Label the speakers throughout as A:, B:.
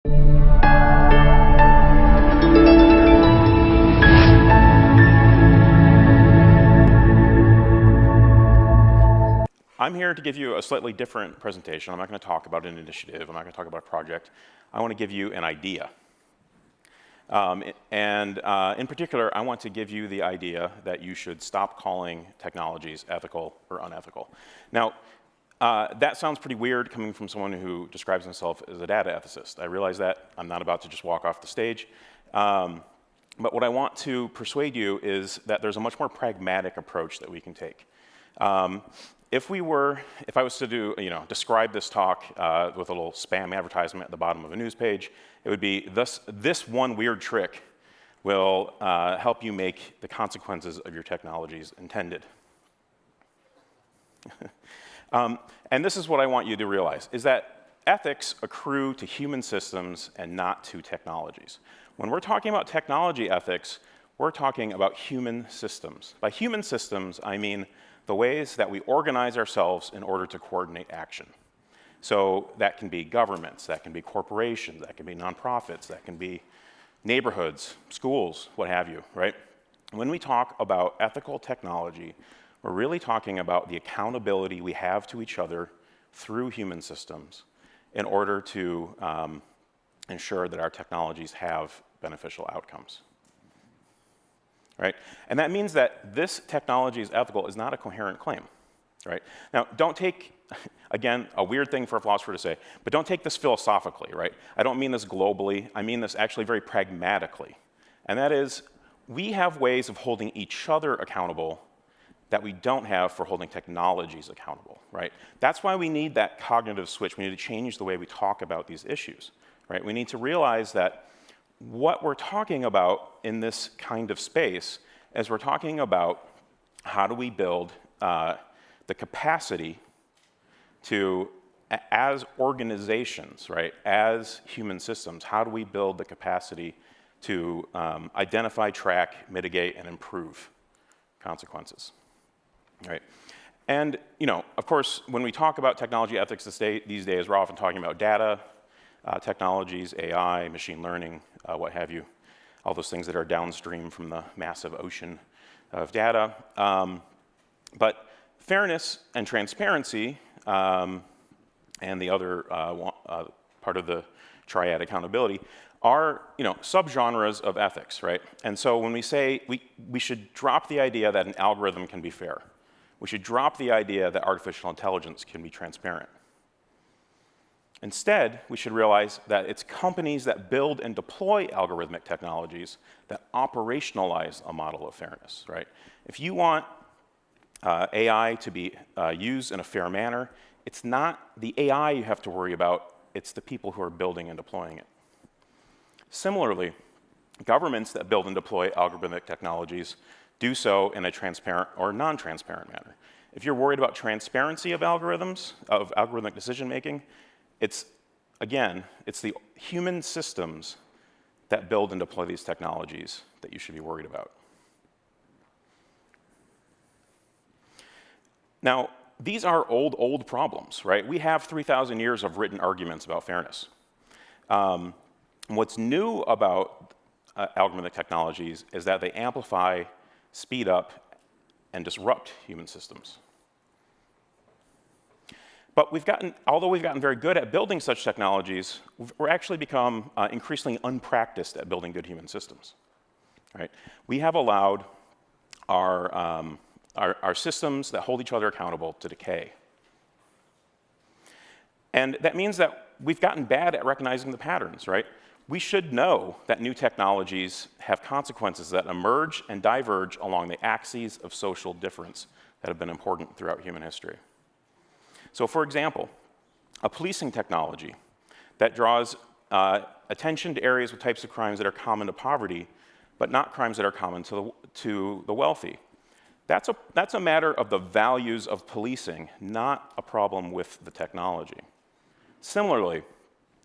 A: I'm here to give you a slightly different presentation. I'm not going to talk about an initiative. I'm not going to talk about a project. I want to give you an idea. In particular, I want to give you the idea that you should stop calling technologies ethical or unethical. Now, that sounds pretty weird coming from someone who describes himself as a data ethicist. I realize that. I'm not about to just walk off the stage. But what I want to persuade you is that there's a much more pragmatic approach that we can take. If I was to describe this talk with a little spam advertisement at the bottom of a news page, it would be this one weird trick will help you make the consequences of your technologies intended. And this is what I want you to realize, is that ethics accrue to human systems and not to technologies. When we're talking about technology ethics, we're talking about human systems. By human systems, I mean the ways that we organize ourselves in order to coordinate action. So that can be governments, that can be corporations, that can be nonprofits, that can be neighborhoods, schools, what have you, right? When we talk about ethical technology, we're really talking about the accountability we have to each other through human systems in order to ensure that our technologies have beneficial outcomes. Right? And that means that this technology is ethical is not a coherent claim. Right? Now, don't take, again, a weird thing for a philosopher to say, but don't take this philosophically. Right? I don't mean this globally. I mean this actually very pragmatically. And that is, we have ways of holding each other accountable that we don't have for holding technologies accountable. Right? That's why we need that cognitive switch. We need to change the way we talk about these issues. Right? We need to realize that what we're talking about in this kind of space is we're talking about how do we build the capacity to, as organizations, right, as human systems, how do we build the capacity to identify, track, mitigate, and improve consequences, right? And, of course, when we talk about technology ethics these days, we're often talking about data, technologies, AI, machine learning, what have you, all those things that are downstream from the massive ocean of data. But fairness and transparency, and the other part of the triad accountability, are subgenres of ethics, right? And so when we say we should drop the idea that an algorithm can be fair, we should drop the idea that artificial intelligence can be transparent. Instead, we should realize that it's companies that build and deploy algorithmic technologies that operationalize a model of fairness, right? If you want AI to be used in a fair manner, it's not the AI you have to worry about, it's the people who are building and deploying it. Similarly, governments that build and deploy algorithmic technologies do so in a transparent or non-transparent manner. If you're worried about transparency of algorithms, of algorithmic decision-making, it's the human systems that build and deploy these technologies that you should be worried about. Now, these are old problems, right? We have 3,000 years of written arguments about fairness. What's new about algorithmic technologies is that they amplify, speed up, and disrupt human systems. But although we've gotten very good at building such technologies, we're actually become increasingly unpracticed at building good human systems. Right? We have allowed our systems that hold each other accountable to decay. And that means that we've gotten bad at recognizing the patterns, right? We should know that new technologies have consequences that emerge and diverge along the axes of social difference that have been important throughout human history. So for example, a policing technology that draws attention to areas with types of crimes that are common to poverty, but not crimes that are common to the wealthy. That's a matter of the values of policing, not a problem with the technology. Similarly,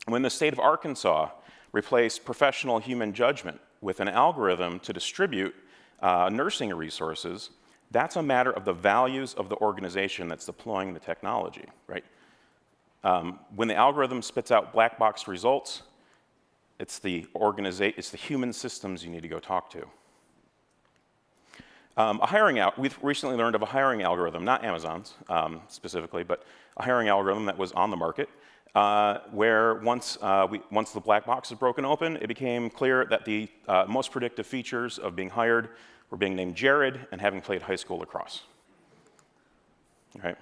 A: when the state of Arkansas replaced professional human judgment with an algorithm to distribute nursing resources, that's a matter of the values of the organization that's deploying the technology, right? When the algorithm spits out black box results, It's the human systems you need to go talk to. We've recently learned of a hiring algorithm, not Amazon's specifically, but a hiring algorithm that was on the market, where once the black box was broken open, it became clear that the most predictive features of being hired were being named Jared and having played high school lacrosse. All right.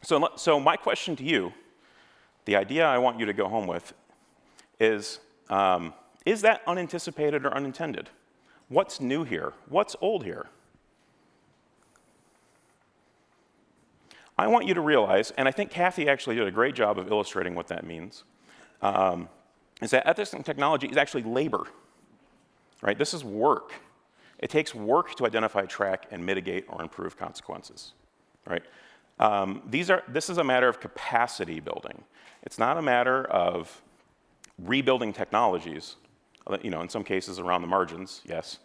A: So my question to you, the idea I want you to go home with is that unanticipated or unintended? What's new here? What's old here? I want you to realize, and I think Kathy actually did a great job of illustrating what that means, is that ethics and technology is actually labor, right? This is work. It takes work to identify, track, and mitigate or improve consequences, right? This is a matter of capacity building. It's not a matter of rebuilding technologies, in some cases around the margins, yes.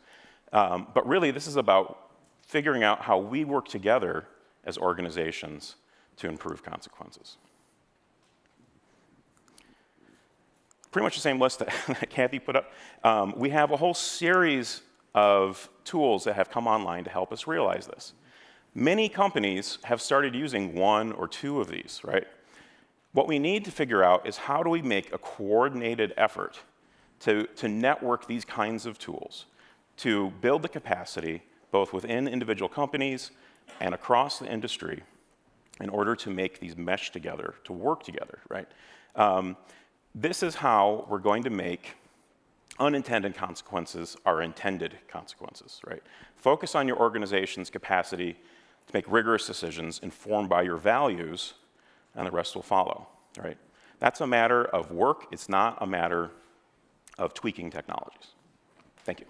A: But really, this is about figuring out how we work together as organizations to improve consequences. Pretty much the same list that Kathy put up. We have a whole series of tools that have come online to help us realize this. Many companies have started using one or two of these, right? What we need to figure out is how do we make a coordinated effort to network these kinds of tools, to build the capacity both within individual companies and across the industry in order to make these mesh together, to work together, right? This is how we're going to make unintended consequences our intended consequences, right? Focus on your organization's capacity to make rigorous decisions informed by your values, and the rest will follow, right? That's a matter of work. It's not a matter of tweaking technologies. Thank you.